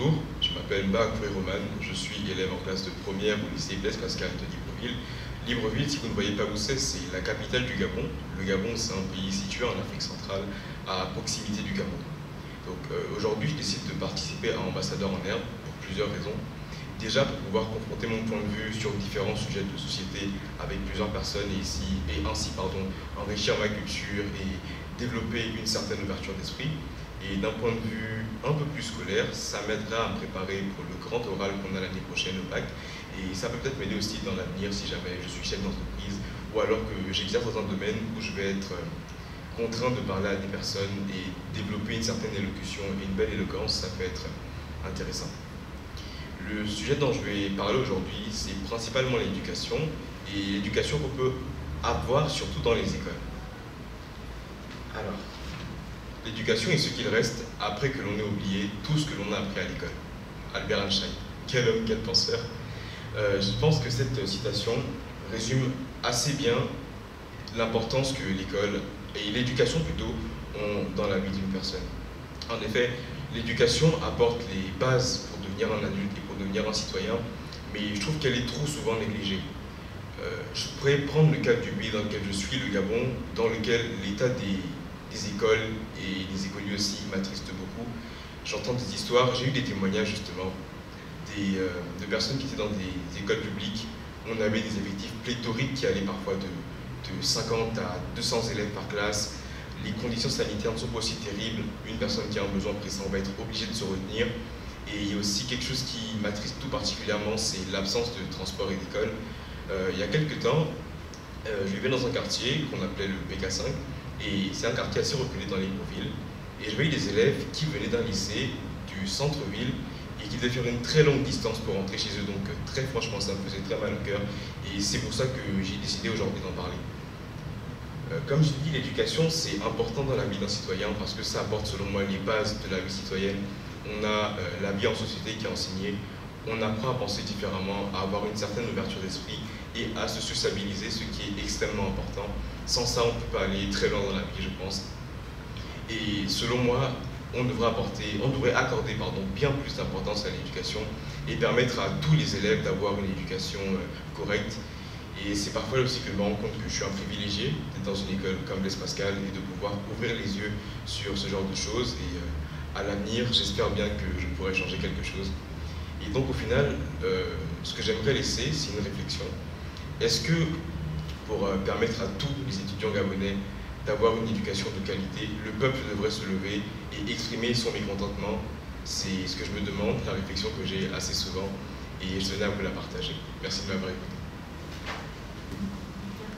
Bonjour, je m'appelle Bakoué Roman, je suis élève en classe de première au lycée Blaise Pascal de Libreville. Libreville, si vous ne voyez pas où c'est la capitale du Gabon. Le Gabon, c'est un pays situé en Afrique centrale, à proximité du Cameroun. Donc aujourd'hui, je décide de participer à Ambassadeur en Herbe pour plusieurs raisons. Déjà, pour pouvoir confronter mon point de vue sur différents sujets de société avec plusieurs personnes et ainsi enrichir ma culture et développer une certaine ouverture d'esprit. Et d'un point de vue un peu plus scolaire, ça m'aidera à me préparer pour le grand oral qu'on a l'année prochaine au bac. Et ça peut peut-être m'aider aussi dans l'avenir si jamais je suis chef d'entreprise ou alors que j'exerce dans un domaine où je vais être contraint de parler à des personnes et développer une certaine élocution et une belle éloquence, ça peut être intéressant. Le sujet dont je vais parler aujourd'hui, c'est principalement l'éducation et l'éducation qu'on peut avoir surtout dans les écoles. Alors, l'éducation est ce qu'il reste après que l'on ait oublié tout ce que l'on a appris à l'école. Albert Einstein, quel homme, quel penseur. Je pense que cette citation résume assez bien l'importance que l'école et l'éducation plutôt ont dans la vie d'une personne. En effet, l'éducation apporte les bases pour devenir un adulte et pour devenir un citoyen, mais je trouve qu'elle est trop souvent négligée. Je pourrais prendre le cas du pays dans lequel je suis, le Gabon, dans lequel l'état des écoles et des écoliers aussi m'attriste beaucoup. J'entends des histoires, j'ai eu des témoignages justement de personnes qui étaient dans des écoles publiques. On avait des effectifs pléthoriques qui allaient parfois de 50 à 200 élèves par classe. Les conditions sanitaires ne sont pas aussi terribles. Une personne qui a un besoin pressant va être obligée de se retenir. Et il y a aussi quelque chose qui m'attriste tout particulièrement, c'est l'absence de transport et d'école. Il y a quelques temps, je vivais dans un quartier qu'on appelait le PK5, et c'est un quartier assez reculé dans Libreville. Et je voyais des élèves qui venaient d'un lycée du centre-ville et qui devaient faire une très longue distance pour rentrer chez eux. Donc très franchement, ça me faisait très mal au cœur. Et c'est pour ça que j'ai décidé aujourd'hui d'en parler. Comme je dis, l'éducation, c'est important dans la vie d'un citoyen parce que ça apporte, selon moi, les bases de la vie citoyenne. On a la vie en société qui est enseignée. On apprend à penser différemment, à avoir une certaine ouverture d'esprit et à se sociabiliser, ce qui est extrêmement important. Sans ça, on ne peut pas aller très loin dans la vie, je pense. Et selon moi, on devrait accorder bien plus d'importance à l'éducation et permettre à tous les élèves d'avoir une éducation correcte. Et c'est parfois aussi que je me rends compte que je suis un privilégié d'être dans une école comme Blaise Pascal et de pouvoir ouvrir les yeux sur ce genre de choses. Et à l'avenir, j'espère bien que je pourrai changer quelque chose. Et donc au final, ce que j'aimerais laisser, c'est une réflexion. Est-ce que pour permettre à tous les étudiants gabonais d'avoir une éducation de qualité, le peuple devrait se lever et exprimer son mécontentement? C'est ce que je me demande, la réflexion que j'ai assez souvent, et je tenais à vous la partager. Merci de m'avoir écouté.